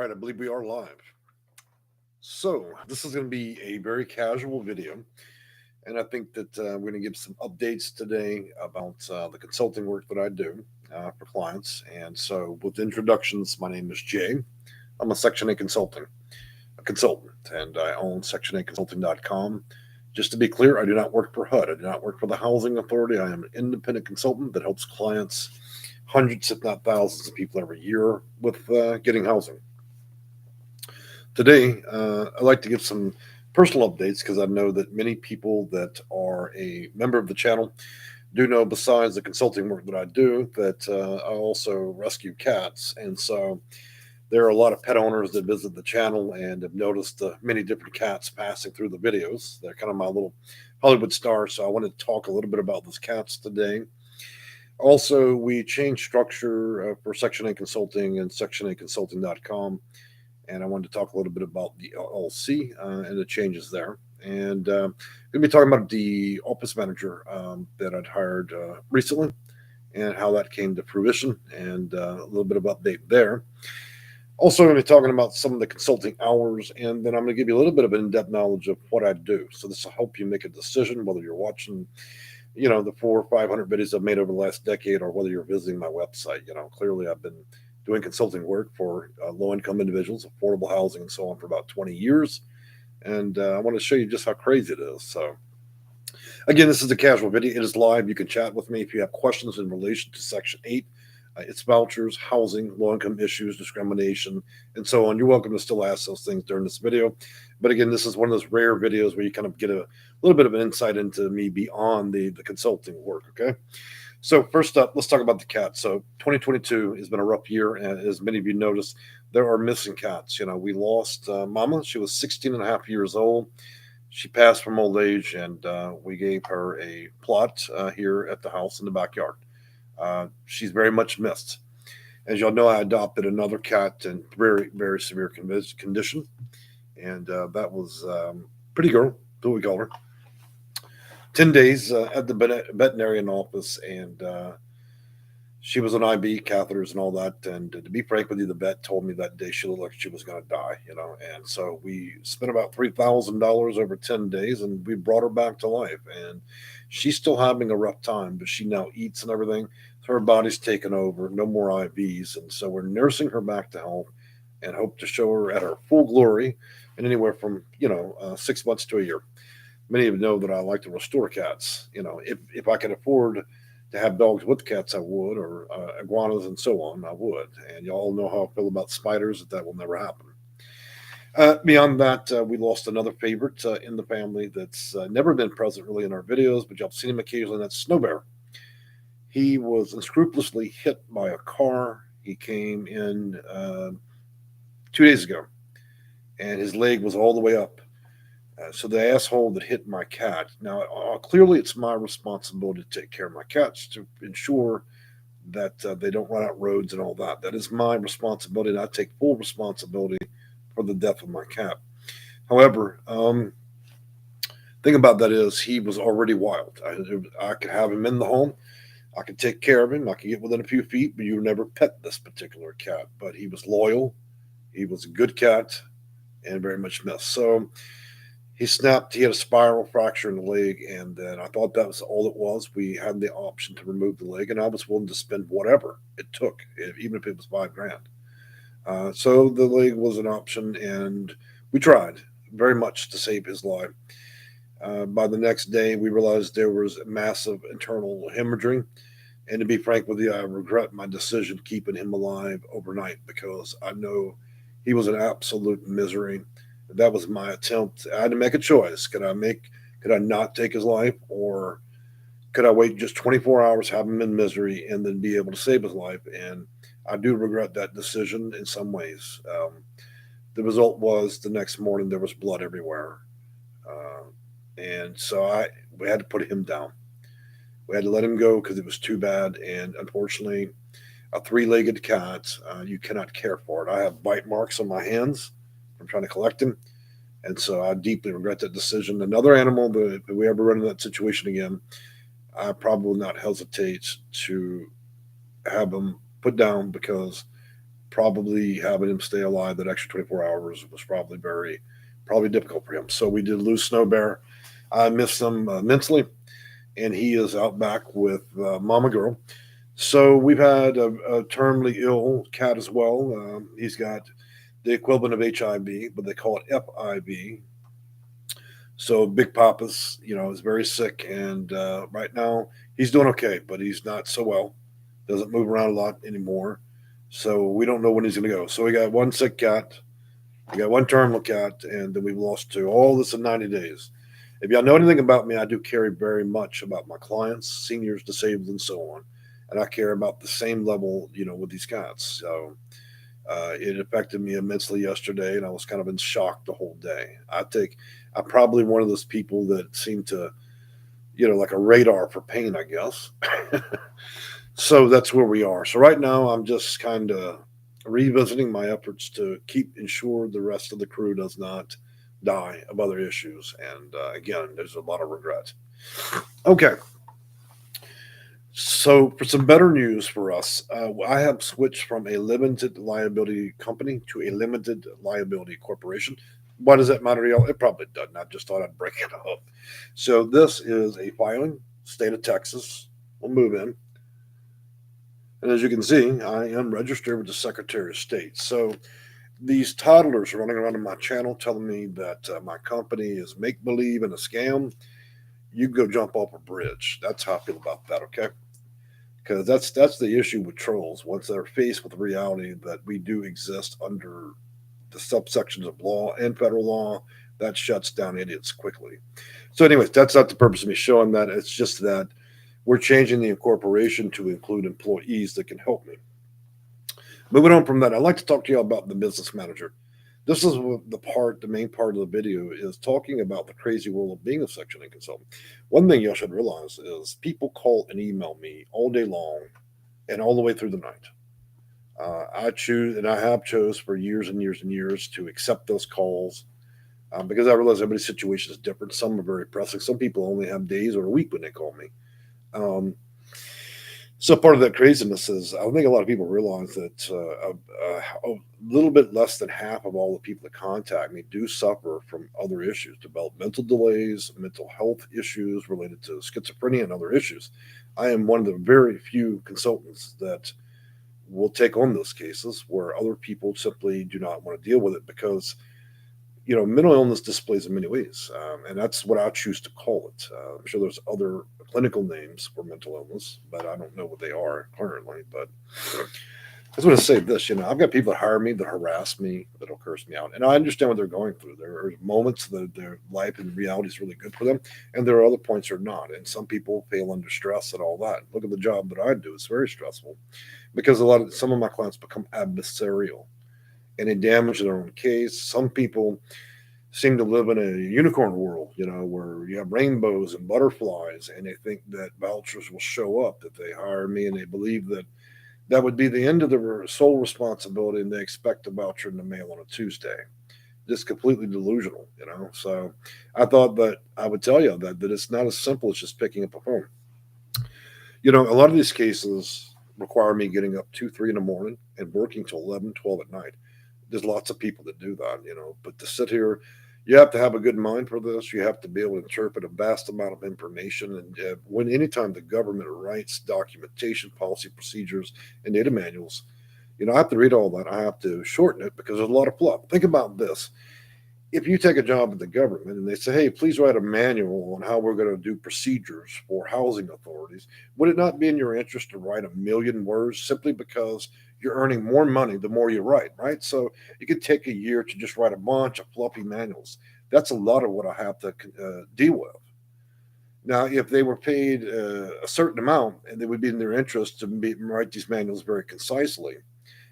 right, I believe we are live. So, this is going to be a very casual video, and I think that we're going to give some updates today about the consulting work that I do for clients. And so, with introductions, my name is Jay. I'm a Section 8 consultant, and I own section8consulting.com. Just to be clear, I do not work for HUD. I do not work for the Housing Authority. I am an independent consultant that helps clients, hundreds, if not thousands, of people every year with getting housing. Today, I'd like to give some personal updates because I know that many people that are a member of the channel do know, besides the consulting work that I do, that I also rescue cats. And so there are a lot of pet owners that visit the channel and have noticed the many different cats passing through the videos. They're kind of my little Hollywood stars. So I wanted to talk a little bit about those cats today. Also, we changed structure for Section 8 Consulting and section8consulting.com, and I wanted to talk a little bit about the LLC and the changes there. And going to be talking about the office manager that I'd hired recently and how that came to fruition, and a little bit of update there. Also, going to be talking about some of the consulting hours, and then I'm going to give you a little bit of an in-depth knowledge of what I do. So this will help you make a decision whether you're watching, the 400 or 500 videos I've made over the last decade, or whether you're visiting my website. Clearly I've been doing consulting work for low-income individuals, affordable housing, and so on for about 20 years. And I want to show you just how crazy it is. So, again, this is a casual video. It is live. You can chat with me if you have questions in relation to Section 8. It's vouchers, housing, low-income issues, discrimination, and so on. You're welcome to still ask those things during this video. But again, this is one of those rare videos where you kind of get a little bit of an insight into me beyond the consulting work, okay? So first up, let's talk about the cats. So 2022 has been a rough year, and as many of you noticed, there are missing cats. We lost Mama. She was 16 and a half years old. She passed from old age, and we gave her a plot here at the house in the backyard. She's very much missed. As y'all know, I adopted another cat in very, very severe condition, and that was Pretty Girl, who we call her. 10 days at the veterinarian office, and she was on IV catheters and all that. And to be frank with you, the vet told me that day she looked like she was going to die, And so we spent about $3,000 over 10 days, and we brought her back to life. And she's still having a rough time, but she now eats and everything. So her body's taken over, no more IVs. And so we're nursing her back to health and hope to show her at her full glory in anywhere from, 6 months to a year. Many of you know that I like to restore cats. If I could afford to have dogs with cats, I would, or iguanas and so on, I would. And y'all know how I feel about spiders, that will never happen. Beyond that, we lost another favorite in the family that's never been present really in our videos, but y'all have seen him occasionally, and that's Snow Bear. He was unscrupulously hit by a car. He came in 2 days ago, and his leg was all the way up. So the asshole that hit my cat. Now, clearly, it's my responsibility to take care of my cats, to ensure that they don't run out roads and all that. That is my responsibility, and I take full responsibility for the death of my cat. However, thing about that is he was already wild. I could have him in the home. I could take care of him. I could get within a few feet, but you would never pet this particular cat. But he was loyal. He was a good cat and very much missed. So he snapped. He had a spiral fracture in the leg, and then I thought that was all it was. We had the option to remove the leg, and I was willing to spend whatever it took, even if it was $5,000. So the leg was an option, and we tried very much to save his life. By the next day, we realized there was massive internal hemorrhaging, and to be frank with you, I regret my decision keeping him alive overnight, because I know he was an absolute misery. That was my attempt. I had to make a choice. Could I not take his life, or could I wait just 24 hours, have him in misery, and then be able to save his life? And I do regret that decision in some ways. The result was the next morning there was blood everywhere. And so we had to put him down. We had to let him go because it was too bad. And unfortunately, a three-legged cat, you cannot care for it. I have bite marks on my hands from trying to collect him. And so I deeply regret that decision. Another animal that if we ever run into that situation again, I probably will not hesitate to have him put down, because probably having him stay alive that extra 24 hours was probably difficult for him. So we did lose Snow Bear. I miss him immensely, and he is out back with Mama Girl. So we've had a terminally ill cat as well. He's got the equivalent of HIV, but they call it FIV. So Big Papa's, is very sick, and right now he's doing okay, but he's not so well. Doesn't move around a lot anymore. So we don't know when he's going to go. So we got one sick cat, we got one terminal cat, and then we've lost two. All this in 90 days. If y'all know anything about me, I do care very much about my clients, seniors, disabled, and so on. And I care about the same level, with these cats. So it affected me immensely yesterday, and I was kind of in shock the whole day. I'm probably one of those people that seem to, like a radar for pain, I guess. So that's where we are. So right now, I'm just kind of revisiting my efforts to keep ensure the rest of the crew does not die of other issues. And again, there's a lot of regret. Okay. So, for some better news for us, I have switched from a limited liability company to a limited liability corporation. Why does that matter to y'all? It probably doesn't. I just thought I'd break it up. So, this is a filing, state of Texas. We'll move in. And as you can see, I am registered with the Secretary of State. So, these toddlers running around on my channel telling me that my company is make believe and a scam. You can go jump off a bridge. That's how I feel about that, okay? Because that's the issue with trolls. Once they're faced with the reality that we do exist under the subsections of law and federal law, that shuts down idiots quickly. So, anyways, that's not the purpose of me showing that. It's just that we're changing the incorporation to include employees that can help me. Moving on from that, I'd like to talk to you about the business manager. This is the main part of the video is talking about the crazy world of being a Section 8 consultant. One thing you should realize is people call and email me all day long and all the way through the night. I choose, and I have chose for years and years and years to accept those calls because I realize everybody's situation is different. Some are very pressing. Some people only have days or a week when they call me. Um, So part of that craziness is I think a lot of people realize that a little bit less than half of all the people that contact me do suffer from other issues, developmental delays, mental health issues related to schizophrenia and other issues. I am one of the very few consultants that will take on those cases where other people simply do not want to deal with it because mental illness displays in many ways, and that's what I choose to call it. I'm sure there's other clinical names for mental illness, but I don't know what they are currently. But I just want to say this: I've got people that hire me, that harass me, that'll curse me out, and I understand what they're going through. There are moments that their life and reality is really good for them, and there are other points that are not. And some people fail under stress and all that. Look at the job that I do; it's very stressful because some of my clients become adversarial and they damage their own case. Some people seem to live in a unicorn world, where you have rainbows and butterflies, and they think that vouchers will show up, that they hire me, and they believe that that would be the end of their sole responsibility, and they expect a voucher in the mail on a Tuesday. Just completely delusional. So I thought that I would tell you that it's not as simple as just picking up a phone. A lot of these cases require me getting up 2, 3 in the morning and working till 11, 12 at night. There's lots of people that do that. But to sit here, you have to have a good mind for this. You have to be able to interpret a vast amount of information. And when anytime the government writes documentation, policy procedures, and data manuals, I have to read all that. I have to shorten it because there's a lot of fluff. Think about this. If you take a job at the government and they say, hey, please write a manual on how we're going to do procedures for housing authorities, would it not be in your interest to write a million words simply because you're earning more money the more you write, right? So it could take a year to just write a bunch of fluffy manuals. That's a lot of what I have to deal with. Now, if they were paid a certain amount, and it would be in their interest to write these manuals very concisely,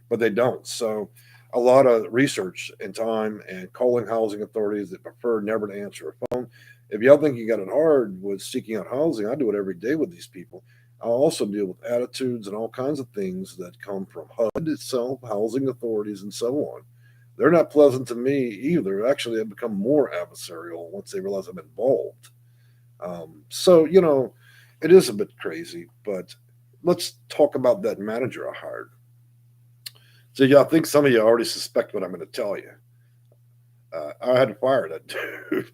but they don't. So a lot of research and time and calling housing authorities that prefer never to answer a phone. If y'all think you got it hard with seeking out housing, I do it every day with these people. I also deal with attitudes and all kinds of things that come from HUD itself, housing authorities, and so on. They're not pleasant to me either. Actually, they become more adversarial once they realize I'm involved. So, it is a bit crazy, but let's talk about that manager I hired. So yeah, I think some of you already suspect what I'm going to tell you. I had to fire that dude.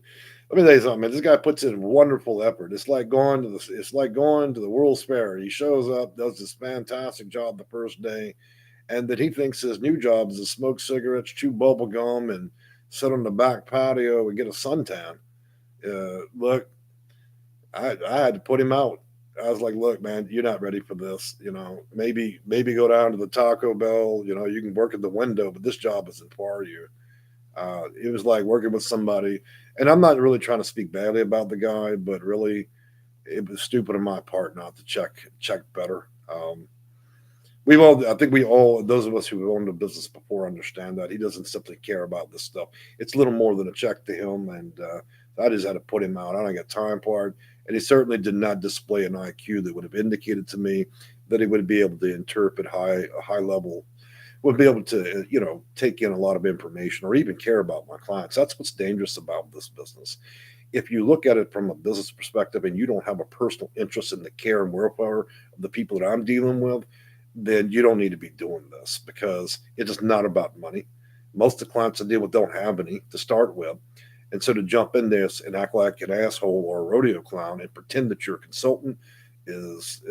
Let me tell you something, man. This guy puts in wonderful effort. It's like going to the World's Fair. He shows up, does this fantastic job the first day, and then he thinks his new job is to smoke cigarettes, chew bubble gum, and sit on the back patio and get a suntan. Look, I had to put him out. I was like, look, man, you're not ready for this. Maybe go down to the Taco Bell. You can work at the window, but this job isn't for you. It was like working with somebody, and I'm not really trying to speak badly about the guy, but really, it was stupid on my part not to check better. I think we all, those of us who owned a business before, understand that he doesn't simply care about this stuff. It's a little more than a check to him, and I just had to put him out. I don't got time for it, and he certainly did not display an IQ that would have indicated to me that he would be able to interpret a high level, would be able to take in a lot of information or even care about my clients. That's what's dangerous about this business. If you look at it from a business perspective and you don't have a personal interest in the care and welfare of the people that I'm dealing with, then you don't need to be doing this, because it is not about money. Most of the clients I deal with don't have any to start with. And so to jump in this and act like an asshole or a rodeo clown and pretend that you're a consultant is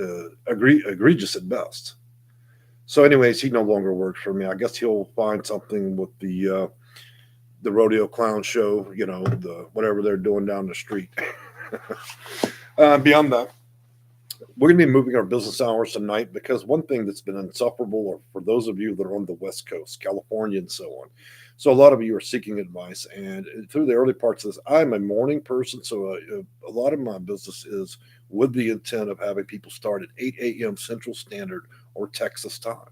egregious at best. So, anyways, he no longer works for me. I guess he'll find something with the rodeo clown show, the whatever they're doing down the street. Beyond that, we're going to be moving our business hours tonight, because one thing that's been insufferable, or for those of you that are on the West Coast, California, and so on. So a lot of you are seeking advice, and through the early parts of this, I'm a morning person, so a lot of my business is with the intent of having people start at 8 a.m. Central Standard or Texas time.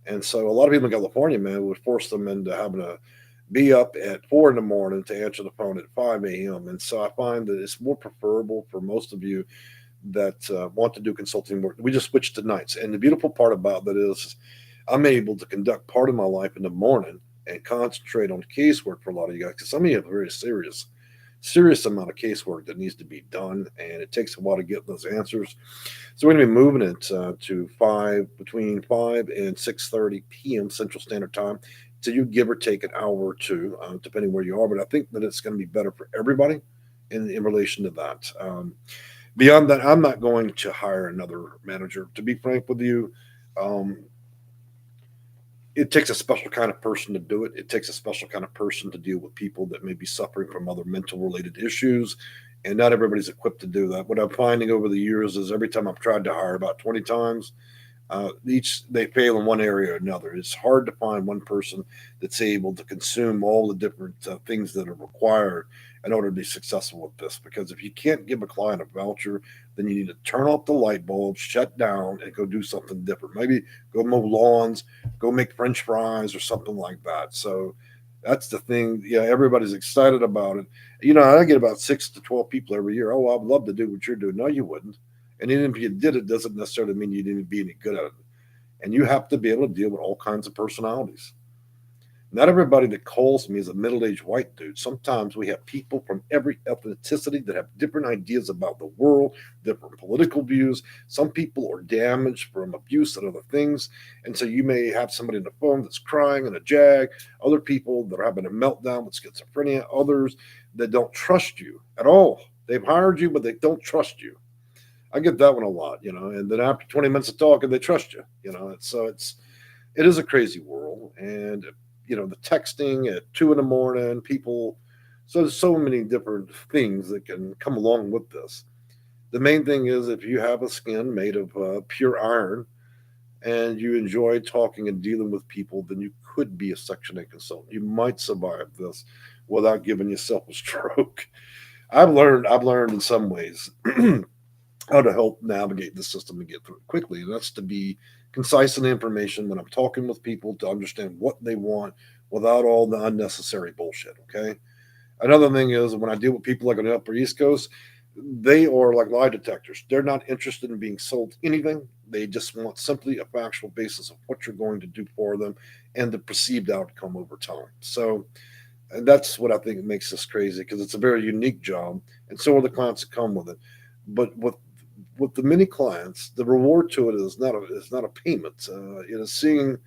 And so a lot of people in California, man, would force them into having to be up at 4 in the morning to answer the phone at 5 a.m. And so I find that it's more preferable for most of you that want to do consulting work. We just switched to nights. And the beautiful part about that is I'm able to conduct part of my life in the morning and concentrate on casework for a lot of you guys. Because some of you have a very serious amount of casework that needs to be done, and it takes a while to get those answers. So we're going to be moving it to between 5 and 6:30 p.m. Central Standard Time. So you give or take an hour or two, depending where you are. But I think that it's going to be better for everybody in relation to that. Beyond that, I'm not going to hire another manager. To be frank with you, um, it takes a special kind of person to do it. It takes a special kind of person to deal with people that may be suffering from other mental related issues. And not everybody's equipped to do that. What I'm finding over the years is every time I've tried to hire about 20 times, each they fail in one area or another. It's hard to find one person that's able to consume all the different things that are required in order to be successful with this. Because if you can't give a client a voucher, then you need to turn off the light bulb, shut down, and go do something different. Maybe go mow lawns, go make French fries, or something like that. So that's the thing. Yeah, everybody's excited about it. I get about 6 to 12 people every year. Oh, I'd love to do what you're doing. No, you wouldn't. And even if you did, it doesn't necessarily mean you didn't be any good at it. And you have to be able to deal with all kinds of personalities. Not everybody that calls me is a middle aged white dude. Sometimes we have people from every ethnicity that have different ideas about the world, different political views. Some people are damaged from abuse and other things. And so you may have somebody on the phone that's crying in a jag, other people that are having a meltdown with schizophrenia, others that don't trust you at all. They've hired you, but they don't trust you. I get that one a lot, and then after 20 minutes of talking, they trust you, it is a crazy world. And, the texting at 2 in the morning, people, so there's so many different things that can come along with this. The main thing is if you have a skin made of pure iron and you enjoy talking and dealing with people, then you could be a Section 8 consultant. You might survive this without giving yourself a stroke. I've learned in some ways how to help navigate the system and get through it quickly. And that's to be concise in the information when I'm talking with people, to understand what they want without all the unnecessary bullshit. Okay. Another thing is when I deal with people like on the Upper East Coast, they are like lie detectors. They're not interested in being sold anything. They just want simply a factual basis of what you're going to do for them and the perceived outcome over time. So, and that's what I think makes this crazy, because it's a very unique job, and so are the clients that come with it. But with the many clients, the reward to it is not a payment. It is seeing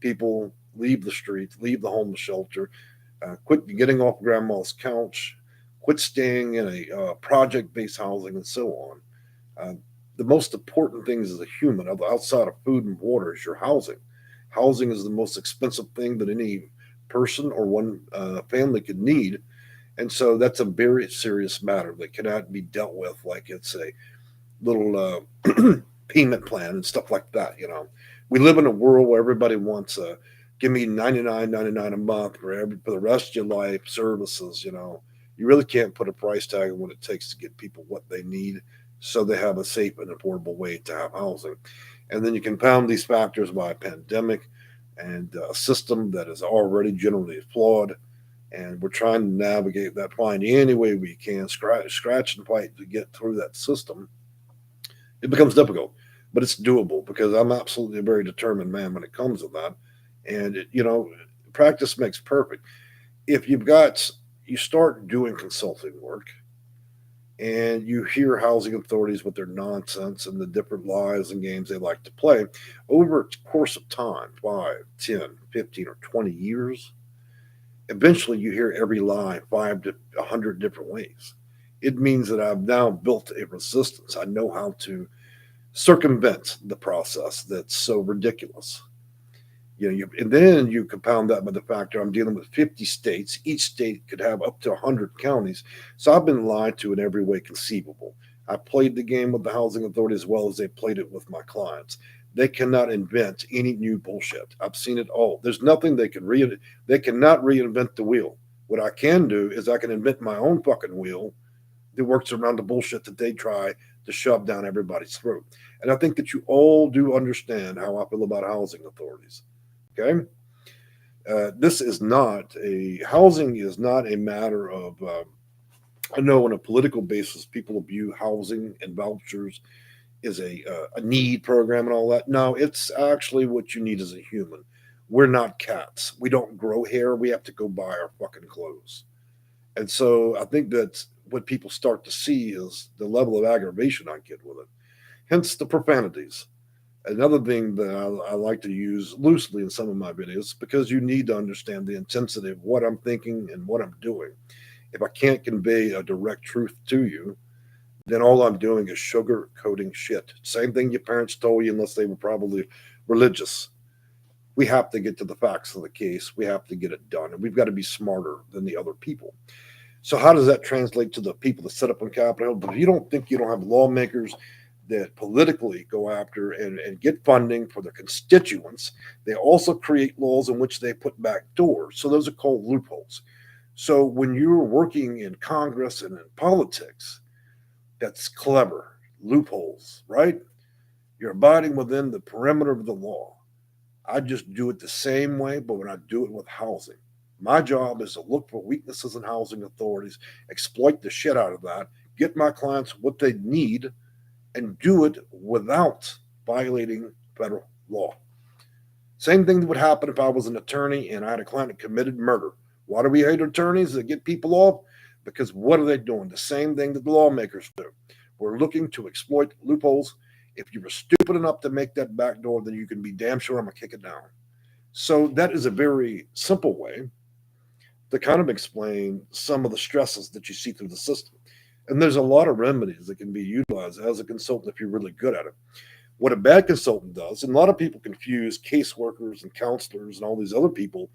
people leave the streets, leave the homeless shelter, quit getting off grandma's couch, quit staying in a project-based housing, and so on. Uh, the most important things as a human, outside of food and water, is your housing. Housing is the most expensive thing that any person or one family could need, and so that's a very serious matter that cannot be dealt with like it's a little payment plan and stuff like that. We live in a world where everybody wants give me 99.99 a month for the rest of your life services. You really can't put a price tag on what it takes to get people what they need, so they have a safe and affordable way to have housing. And then you compound these factors by a pandemic and a system that is already generally flawed, and we're trying to navigate that, find any way we can, scratch and fight to get through that system. It becomes difficult, but it's doable because I'm absolutely a very determined man when it comes to that. And practice makes perfect. If you start doing consulting work and you hear housing authorities with their nonsense and the different lies and games they like to play over a course of time, 5, 10, 15, or 20 years, eventually you hear every lie 5 to 100 different ways. It means that I've now built a resistance. I know how to circumvent the process that's so ridiculous. And then you compound that by the factor I'm dealing with 50 states. Each state could have up to 100 counties. So I've been lied to in every way conceivable. I played the game with the housing authority as well as they played it with my clients. They cannot invent any new bullshit. I've seen it all. There's nothing they cannot reinvent the wheel. What I can do is I can invent my own fucking wheel that works around the bullshit that they try to shove down everybody's throat. And I think that you all do understand how I feel about housing authorities. Okay. Housing is not a matter of, I know on a political basis, people view housing and vouchers is a need program and all that. No, it's actually what you need as a human. We're not cats. We don't grow hair. We have to go buy our fucking clothes. And so I think that what people start to see is the level of aggravation I get with it. Hence the profanities. Another thing that I like to use loosely in some of my videos, because you need to understand the intensity of what I'm thinking and what I'm doing. If I can't convey a direct truth to you, then all I'm doing is sugar coating shit. Same thing your parents told you, unless they were probably religious. We have to get to the facts of the case. We have to get it done. And we've got to be smarter than the other people. So how does that translate to the people that set up on Capitol Hill? But if you don't think you don't have lawmakers that politically go after and get funding for their constituents, they also create laws in which they put back doors. So those are called loopholes. So when you're working in Congress and in politics, that's clever. Loopholes, right? You're abiding within the perimeter of the law. I just do it the same way, but when I do it with housing. My job is to look for weaknesses in housing authorities, exploit the shit out of that, get my clients what they need, and do it without violating federal law. Same thing that would happen if I was an attorney and I had a client that committed murder. Why do we hate attorneys that get people off? Because what are they doing? The same thing that the lawmakers do. We're looking to exploit loopholes. If you were stupid enough to make that back door, then you can be damn sure I'm going to kick it down. So that is a very simple way to kind of explain some of the stresses that you see through the system. And there's a lot of remedies that can be utilized as a consultant if you're really good at it. What a bad consultant does, and a lot of people confuse caseworkers and counselors and all these other people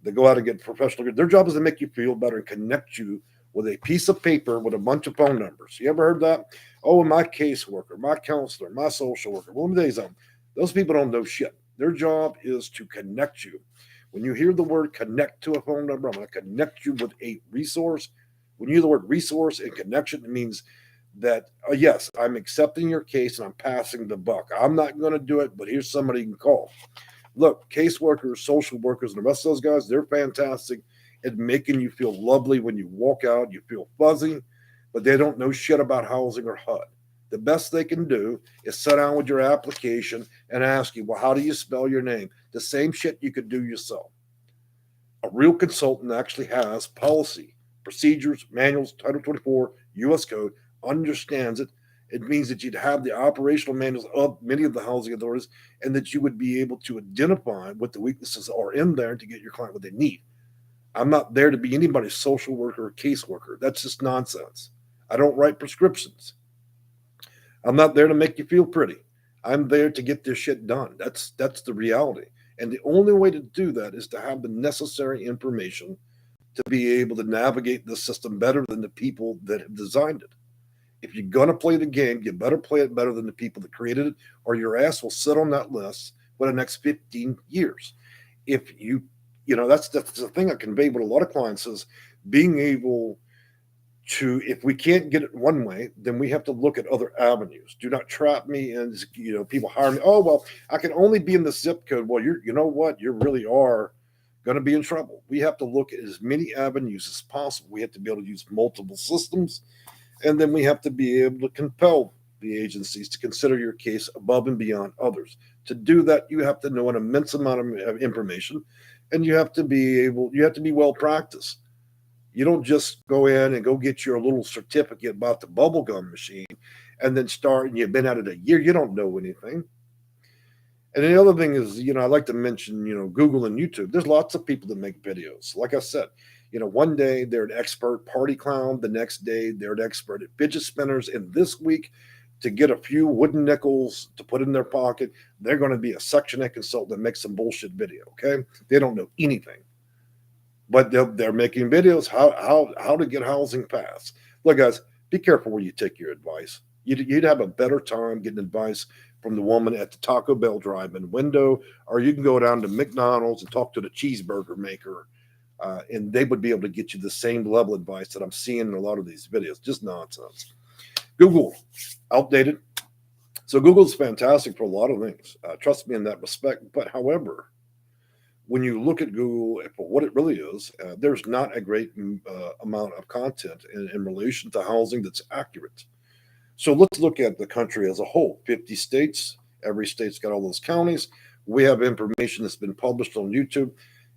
that go out and get professional. Their job is to make you feel better and connect you with a piece of paper with a bunch of phone numbers. You ever heard that? Oh, my caseworker, my counselor, my social worker. Well, let me tell you something. Those people don't know shit. Their job is to connect you. When you hear the word connect to a phone number, I'm going to connect you with a resource. When you hear the word resource and connection, it means that, yes, I'm accepting your case and I'm passing the buck. I'm not going to do it, but here's somebody you can call. Look, caseworkers, social workers, and the rest of those guys, they're fantastic at making you feel lovely when you walk out. You feel fuzzy, but they don't know shit about housing or HUD. The best they can do is sit down with your application and ask you, well, how do you spell your name? The same shit you could do yourself. A real consultant actually has policy, procedures, manuals, Title 24, U.S. code, understands it, It means that you'd have the operational manuals of many of the housing authorities and that you would be able to identify what the weaknesses are in there to get your client what they need. I'm not there to be anybody's social worker or caseworker. That's just nonsense. I don't write prescriptions. I'm not there to make you feel pretty. I'm there to get this shit done. That's the reality. And the only way to do that is to have the necessary information to be able to navigate the system better than the people that have designed it. If you're going to play the game, you better play it better than the people that created it, or your ass will sit on that list for the next 15 years. If that's the thing I convey with a lot of clients is being able to, if we can't get it one way, then we have to look at other avenues. Do not trap me in, people hire me. Oh, well, I can only be in the zip code. Well, you know what? You really are going to be in trouble. We have to look at as many avenues as possible. We have to be able to use multiple systems. And then we have to be able to compel the agencies to consider your case above and beyond others. To do that, you have to know an immense amount of information, and you have to be well practiced. You don't just go in and go get your little certificate about the bubblegum machine and then start and you've been at it a year. You don't know anything. And the other thing is, I like to mention, Google and YouTube. There's lots of people that make videos. Like I said, one day they're an expert party clown. The next day they're an expert at fidget spinners. And this week, to get a few wooden nickels to put in their pocket, they're going to be a Section 8 consultant that makes some bullshit video. Okay. They don't know anything. But they're making videos how to get housing passed. Look, guys, be careful where you take your advice. You'd have a better time getting advice from the woman at the Taco Bell drive-in window, or you can go down to McDonald's and talk to the cheeseburger maker, and they would be able to get you the same level of advice that I'm seeing in a lot of these videos. Just nonsense. Google, outdated. So Google's fantastic for a lot of things. Trust me in that respect. But however, when you look at Google for what it really is, there's not a great amount of content in relation to housing that's accurate. So let's look at the country as a whole. 50 states, every state's got all those counties. We have information that's been published on YouTube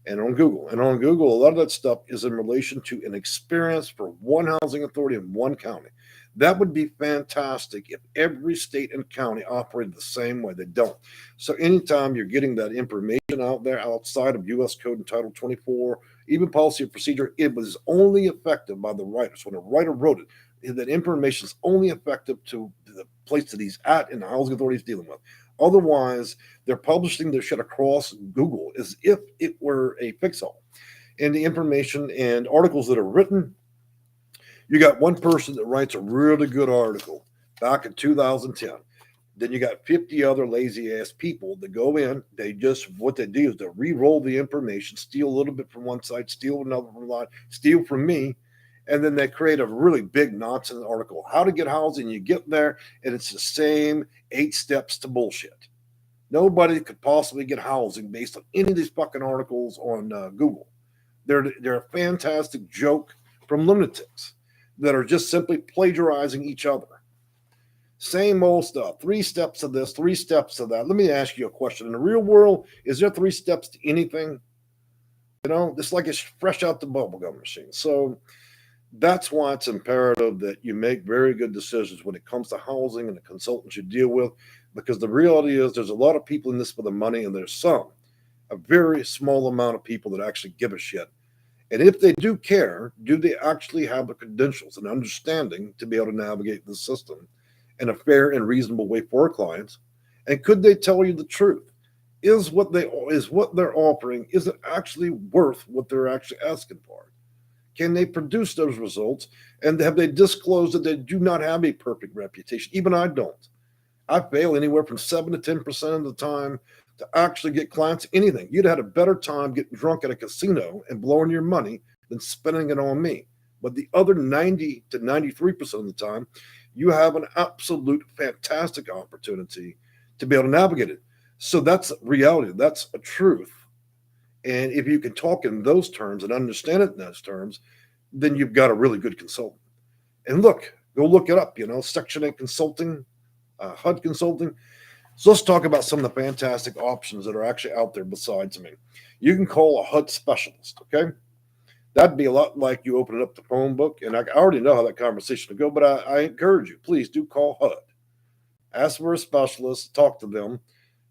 and on Google. And on Google, a lot of that stuff is in relation to an experience for one housing authority in one county. That would be fantastic if every state and county operated the same way. They don't. So anytime you're getting that information out there outside of U.S. Code and Title 24, even policy and procedure, it was only effective by the writers. When a writer wrote it, that information is only effective to the place that he's at and the housing authority is dealing with. Otherwise, they're publishing their shit across Google as if it were a fix-all. And the information and articles that are written, you got one person that writes a really good article back in 2010. Then you got 50 other lazy ass people that go in. What they do is they re-roll the information, steal a little bit from one side, steal another from one, steal from me. And then they create a really big nonsense article. How to get housing. You get there and it's the same 8 steps to bullshit. Nobody could possibly get housing based on any of these fucking articles on Google. They're a fantastic joke from lunatics that are just simply plagiarizing each other. Same old stuff. 3 steps of this, 3 steps of that. Let me ask you a question. In the real world, is there 3 steps to anything? It's like it's fresh out the bubblegum machine. So that's why it's imperative that you make very good decisions when it comes to housing and the consultants you deal with, because the reality is there's a lot of people in this for the money, and there's a very small amount of people that actually give a shit. And if they do care, do they actually have the credentials and understanding to be able to navigate the system in a fair and reasonable way for our clients? And could they tell you the truth? Is what they're offering, is it actually worth what they're actually asking for? Can they produce those results? And have they disclosed that they do not have a perfect reputation? Even I don't. I fail anywhere from 7 to 10% of the time to actually get clients anything. You'd had a better time getting drunk at a casino and blowing your money than spending it on me. But the other 90 to 93% of the time, you have an absolute fantastic opportunity to be able to navigate it. So that's reality. That's a truth. And if you can talk in those terms and understand it in those terms, then you've got a really good consultant. And look, go look it up, Section 8 consulting, HUD consulting. So let's talk about some of the fantastic options that are actually out there besides me. You can call a HUD specialist, okay? That'd be a lot like you opening up the phone book. And I already know how that conversation will go, but I encourage you, please do call HUD. Ask for a specialist, talk to them.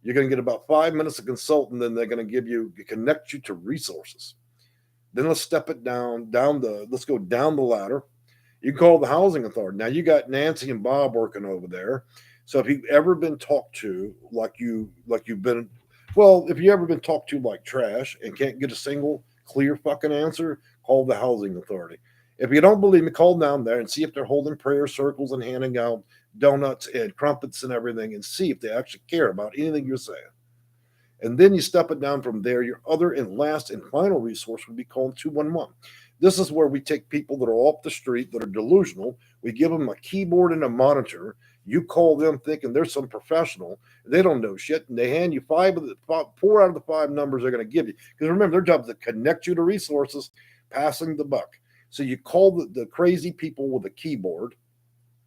You're going to get about 5 minutes of consulting, then they're going to connect you to resources. Then let's step it let's go down the ladder. You can call the housing authority. Now you got Nancy and Bob working over there. So if you've ever been talked to if you ever been talked to like trash and can't get a single clear fucking answer, call the housing authority. If you don't believe me, call down there and see if they're holding prayer circles and handing out donuts and crumpets and everything, and see if they actually care about anything you're saying. And then you step it down from there. Your other and last and final resource would be called 211. This is where we take people that are off the street that are delusional. We give them a keyboard and a monitor. You call them thinking they're some professional. They don't know shit, and they hand you four out of the five numbers they're going to give you. Because remember, their job is to connect you to resources, passing the buck. So you call the crazy people with a keyboard,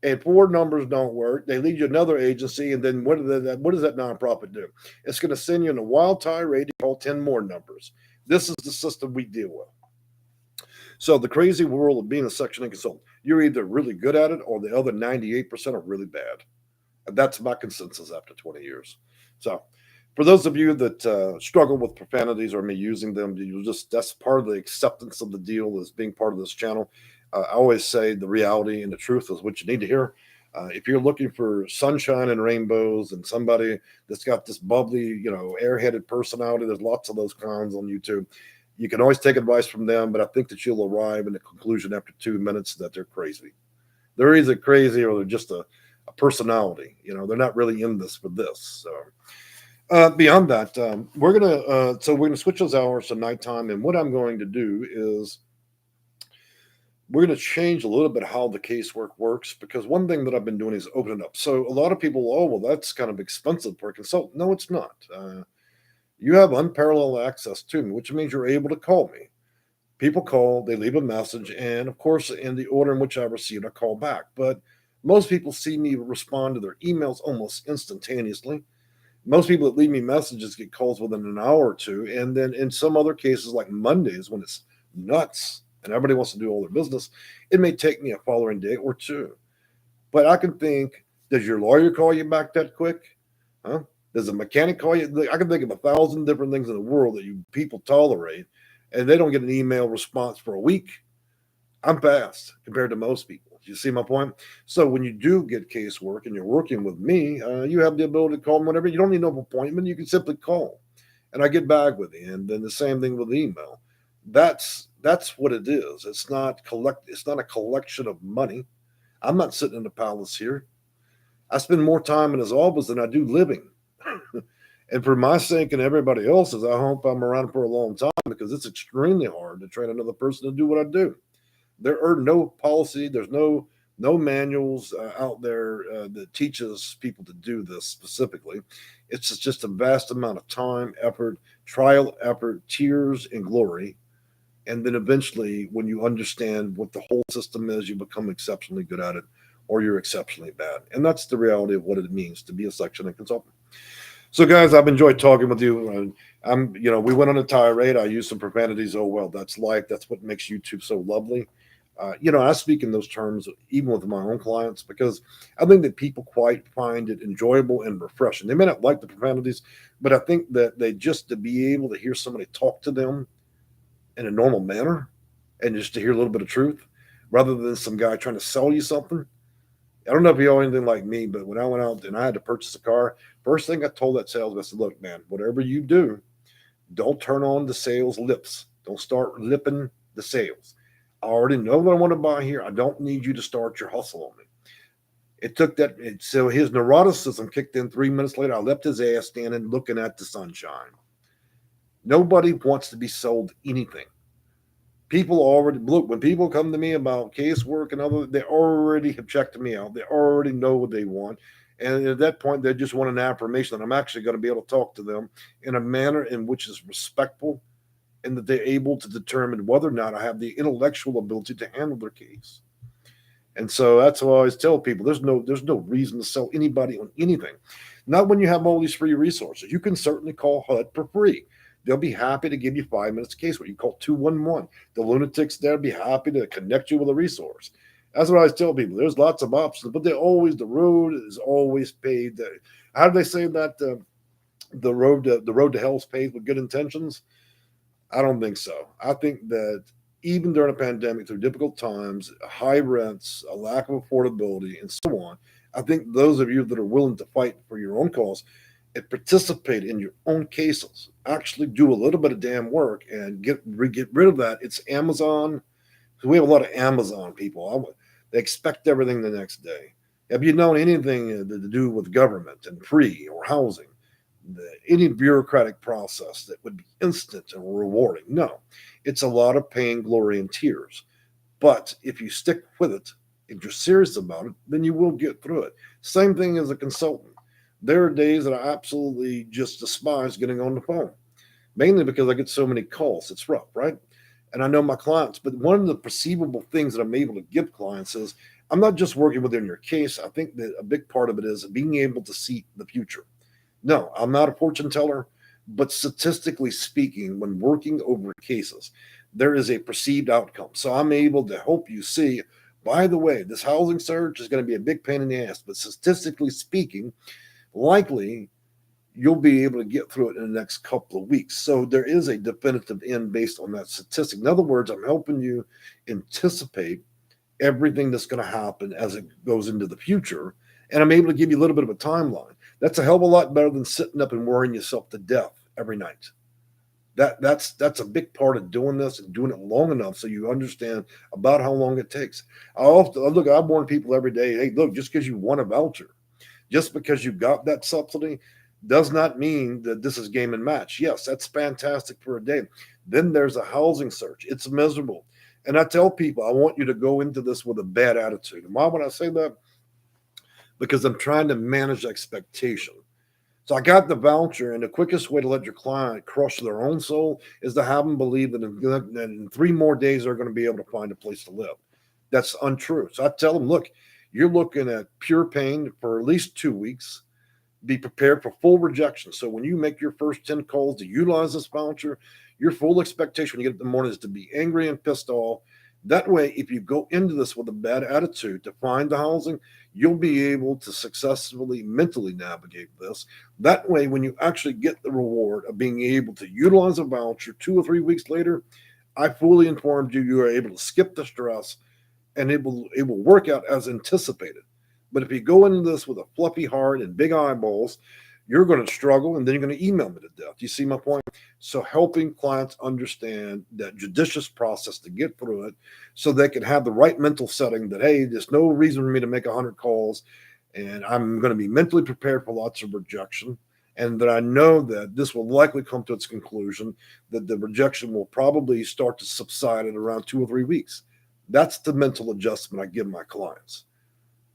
and four numbers don't work. They lead you another agency, and then what does that nonprofit do? It's going to send you in a wild tirade to call 10 more numbers. This is the system we deal with. So the crazy world of being a sectioning consultant, you're either really good at it or the other 98% are really bad. And that's my consensus after 20 years. So for those of you that struggle with profanities or me using them, that's part of the acceptance of the deal as being part of this channel. I always say the reality and the truth is what you need to hear. If you're looking for sunshine and rainbows and somebody that's got this bubbly, airheaded personality, there's lots of those clowns on YouTube. You can always take advice from them, but I think that you'll arrive in the conclusion after 2 minutes that they're crazy. They're either crazy or they're just a personality. They're not really in this for this. So beyond that, we're gonna switch those hours to nighttime, and what I'm going to do is we're going to change a little bit how the casework works, because one thing that I've been doing is open it up. So a lot of people, oh, well, that's kind of expensive for a consultant. No, it's not. You have unparalleled access to me, which means you're able to call me. People call, they leave a message, and of course, in the order in which I received, I call back. But most people see me respond to their emails almost instantaneously. Most people that leave me messages get calls within an hour or two. And then in some other cases, like Mondays, when it's nuts and everybody wants to do all their business, it may take me a following day or two. But I can think, does your lawyer call you back that quick? Huh? Does a mechanic call you? I can think of 1,000 different things in the world that you people tolerate, and they don't get an email response for a week. I'm fast compared to most people. You see my point? So when you do get casework and you're working with me, you have the ability to call them whenever. You don't need no appointment. You can simply call, and I get back with you. And then the same thing with email. That's what it is. It's not a collection of money. I'm not sitting in the palace here. I spend more time in his office than I do living. And for my sake and everybody else's, I hope I'm around for a long time, because it's extremely hard to train another person to do what I do. There are no policy. There's no manuals out there that teaches people to do this specifically. It's just a vast amount of time, effort, trial, effort, tears, and glory. And then eventually, when you understand what the whole system is, you become exceptionally good at it, or you're exceptionally bad. And that's the reality of what it means to be a sectioning consultant. So, guys, I've enjoyed talking with you. We went on a tirade. I used some profanities. Oh well, that's life. That's what makes YouTube so lovely. I speak in those terms even with my own clients, because I think that people quite find it enjoyable and refreshing. They may not like the profanities, but I think that they just to be able to hear somebody talk to them in a normal manner, and just to hear a little bit of truth, rather than some guy trying to sell you something. I don't know if you are anything like me, but when I went out and I had to purchase a car, first thing I told that salesman, I said, look, man, whatever you do, don't turn on the sales lips. Don't start lipping the sales. I already know what I want to buy here. I don't need you to start your hustle on me. It took that. So his neuroticism kicked in 3 minutes later. I left his ass standing looking at the sunshine. Nobody wants to be sold anything. People already look, when people come to me about casework and other, they already have checked me out. They already know what they want. And at that point, they just want an affirmation that I'm actually going to be able to talk to them in a manner in which is respectful, and that they're able to determine whether or not I have the intellectual ability to handle their case. And so that's why I always tell people there's no reason to sell anybody on anything. Not when you have all these free resources. You can certainly call HUD for free. They'll be happy to give you 5 minutes of casework. You call 211. The lunatics there will be happy to connect you with a resource. That's what I always tell people. There's lots of options, but the road is always paved. How do they say that the road to hell is paved with good intentions? I don't think so. I think that even during a pandemic, through difficult times, high rents, a lack of affordability, and so on, I think those of you that are willing to fight for your own cause and participate in your own cases, actually do a little bit of damn work and get rid of that. It's Amazon. We have a lot of Amazon people. They expect everything the next day. Have you known anything to do with government and free or housing? Any bureaucratic process that would be instant and rewarding? No, it's a lot of pain, glory, and tears. But if you stick with it, if you're serious about it, then you will get through it. Same thing as a consultant. There are days that I absolutely just despise getting on the phone, mainly because I get so many calls. It's rough, right? And I know my clients, but one of the perceivable things that I'm able to give clients is I'm not just working within your case. I think that a big part of it is being able to see the future. No, I'm not a fortune teller, but statistically speaking, when working over cases, there is a perceived outcome. So I'm able to help you see, by the way, this housing surge is going to be a big pain in the ass, but statistically speaking, likely you'll be able to get through it in the next couple of weeks. So there is a definitive end based on that statistic. In other words, I'm helping you anticipate everything that's going to happen as it goes into the future. And I'm able to give you a little bit of a timeline. That's a hell of a lot better than sitting up and worrying yourself to death every night. That's a big part of doing this and doing it long enough so you understand about how long it takes. I warn people every day, hey, look, just because you won a voucher, just because you got that subsidy, does not mean that this is game and match. Yes, that's fantastic for a day. Then there's a housing search. It's miserable. And I tell people, I want you to go into this with a bad attitude. And why would I say that? Because I'm trying to manage expectation. So I got the voucher, and the quickest way to let your client crush their own soul is to have them believe that in 3 more days they're going to be able to find a place to live. That's untrue. So I tell them, look, you're looking at pure pain for at least 2 weeks. Be prepared for full rejection. So when you make your first 10 calls to utilize this voucher, your full expectation when you get up in the morning is to be angry and pissed off. That way, if you go into this with a bad attitude to find the housing, you'll be able to successfully mentally navigate this. That way, when you actually get the reward of being able to utilize a voucher 2 or 3 weeks later, I fully informed you you are able to skip the stress and it will work out as anticipated. But if you go into this with a fluffy heart and big eyeballs, you're going to struggle and then you're going to email me to death. You see my point? So helping clients understand that judicious process to get through it so they can have the right mental setting that, hey, there's no reason for me to make 100 calls and I'm going to be mentally prepared for lots of rejection. And that I know that this will likely come to its conclusion, that the rejection will probably start to subside in around 2 or 3 weeks. That's the mental adjustment I give my clients.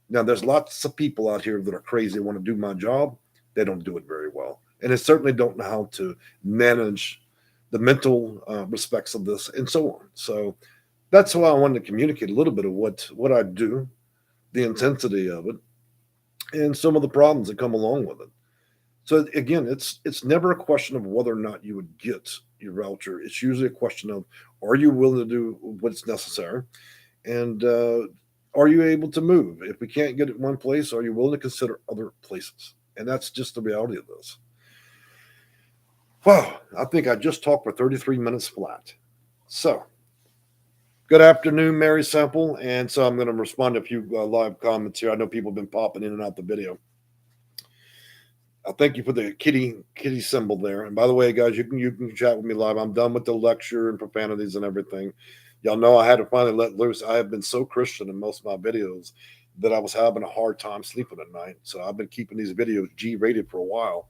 Now, there's lots of people out here that are crazy, want to do my job. They don't do it very well. And they certainly don't know how to manage the mental respects of this and so on. So that's why I wanted to communicate a little bit of what I do, the intensity of it, and some of the problems that come along with it. So again, it's never a question of whether or not you would get your voucher. It's usually a question of, are you willing to do what's necessary? And are you able to move? If we can't get it in one place, are you willing to consider other places? And that's just the reality of this. Wow, I think I just talked for 33 minutes flat. So, good afternoon, Mary Semple. And so I'm going to respond to a few live comments here. I know people have been popping in and out the video. Thank you for the kitty symbol there. And by the way, guys, you can chat with me live. I'm done with the lecture and profanities and everything. Y'all know I had to finally let loose. I have been so Christian in most of my videos that I was having a hard time sleeping at night. So I've been keeping these videos G-rated for a while.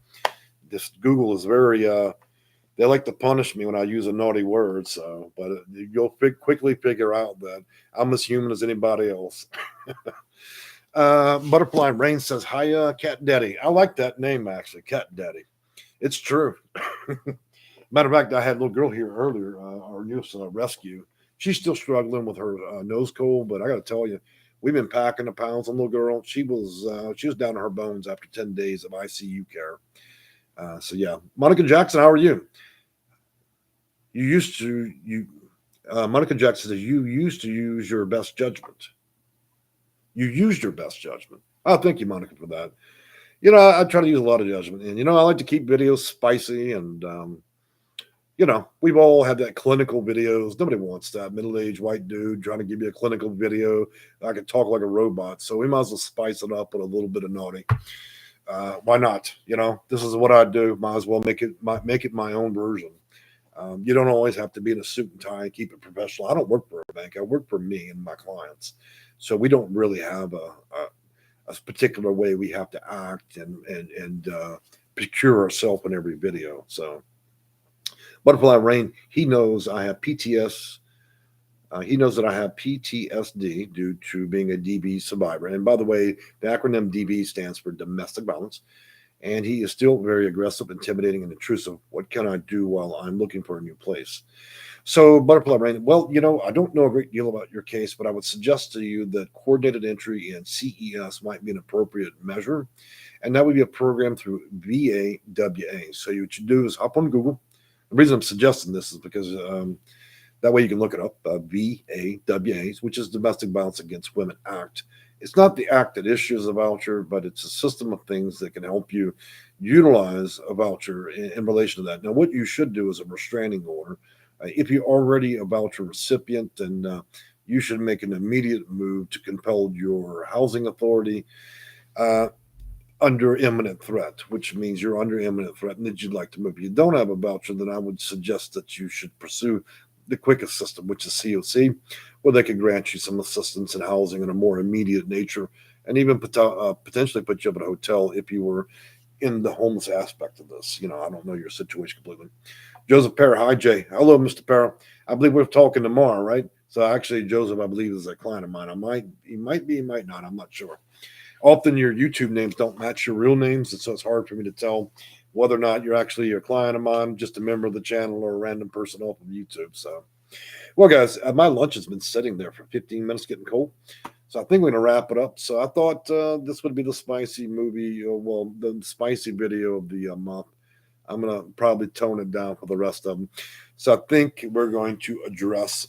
This Google is very they like to punish me when I use a naughty word. So, but you'll quickly figure out that I'm as human as anybody else. Butterfly Rain says, hi, Cat Daddy. I like that name, actually, Cat Daddy. It's true. Matter of fact, I had a little girl here earlier, our newest rescue. She's still struggling with her nose cold, but I got to tell you, we've been packing the pounds on little girl. She was down to her bones after 10 days of ICU care. So yeah, Monica Jackson, how are you? Monica Jackson says you used to use your best judgment. You used your best judgment. Oh, thank you, Monica, for that. You know, I try to use a lot of judgment, and I like to keep videos spicy, and we've all had that clinical videos. Nobody wants that middle-aged white dude trying to give you a clinical video. I can talk like a robot, so we might as well spice it up with a little bit of naughty. Why not? This is what I do. Might as well make it my own version. You don't always have to be in a suit and tie and keep it professional. I don't work for a bank. I work for me and my clients. So we don't really have a particular way we have to act and procure ourselves in every video. So Butterfly Rain, he knows I have PTS. He knows that I have PTSD due to being a DV survivor. And by the way, the acronym DV stands for domestic violence. And he is still very aggressive, intimidating, and intrusive. What can I do while I'm looking for a new place? So, Butterfly Rain, well, I don't know a great deal about your case, but I would suggest to you that coordinated entry in CES might be an appropriate measure. And that would be a program through VAWA. So, what you do is hop on Google. The reason I'm suggesting this is because that way you can look it up, VAWAs, which is Domestic Violence Against Women Act. It's not the act that issues a voucher, but it's a system of things that can help you utilize a voucher in relation to that. Now, what you should do is a restraining order. If you're already a voucher recipient, then you should make an immediate move to compel your housing authority under imminent threat, which means you're under imminent threat and that you'd like to move. If you don't have a voucher, then I would suggest that you should pursue the quickest system, which is COC, where they can grant you some assistance in housing in a more immediate nature, and even potentially put you up at a hotel if you were in the homeless aspect of this. I don't know your situation completely. Joseph Parra, hi Jay. Hello, Mr. Parra. I believe we're talking tomorrow, right? So actually, Joseph, I believe, is a client of mine. He might be, he might not. I'm not sure. Often your YouTube names don't match your real names, and so it's hard for me to tell whether or not you're actually a client of mine, just a member of the channel, or a random person off of YouTube. So, well, guys, my lunch has been sitting there for 15 minutes, getting cold. So I think we're going to wrap it up. So I thought this would be the spicy movie, the spicy video of the month. I'm going to probably tone it down for the rest of them. So I think we're going to address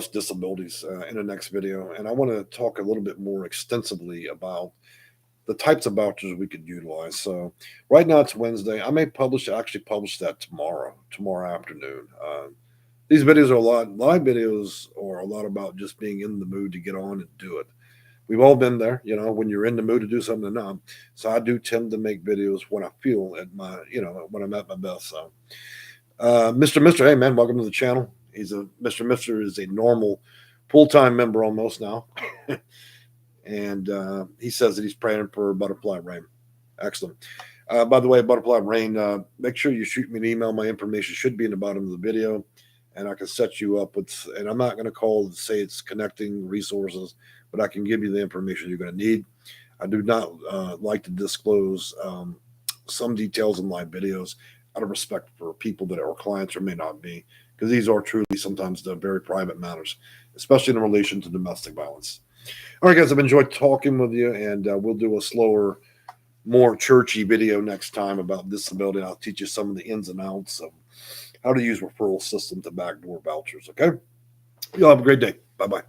disabilities in the next video. And I want to talk a little bit more extensively about the types of vouchers we could utilize. So right now it's Wednesday. I may actually publish that tomorrow afternoon. These videos are live videos are a lot about just being in the mood to get on and do it. We've all been there, when you're in the mood to do something or not. So I do tend to make videos when I feel at my, when I'm at my best. So Mr. Hey man, welcome to the channel. Mr. is a normal full-time member almost now. And he says that he's praying for Butterfly Rain. Excellent. By the way, Butterfly Rain, make sure you shoot me an email. My information should be in the bottom of the video, and I can set you up with, and I'm not going to call and say it's connecting resources, but I can give you the information you're going to need. I do not like to disclose some details in live videos out of respect for people that are clients or may not be, because these are truly sometimes the very private matters, especially in relation to domestic violence. All right, guys, I've enjoyed talking with you, and we'll do a slower, more churchy video next time about disability. I'll teach you some of the ins and outs of how to use referral system to backdoor vouchers, okay? You'll have a great day. Bye-bye.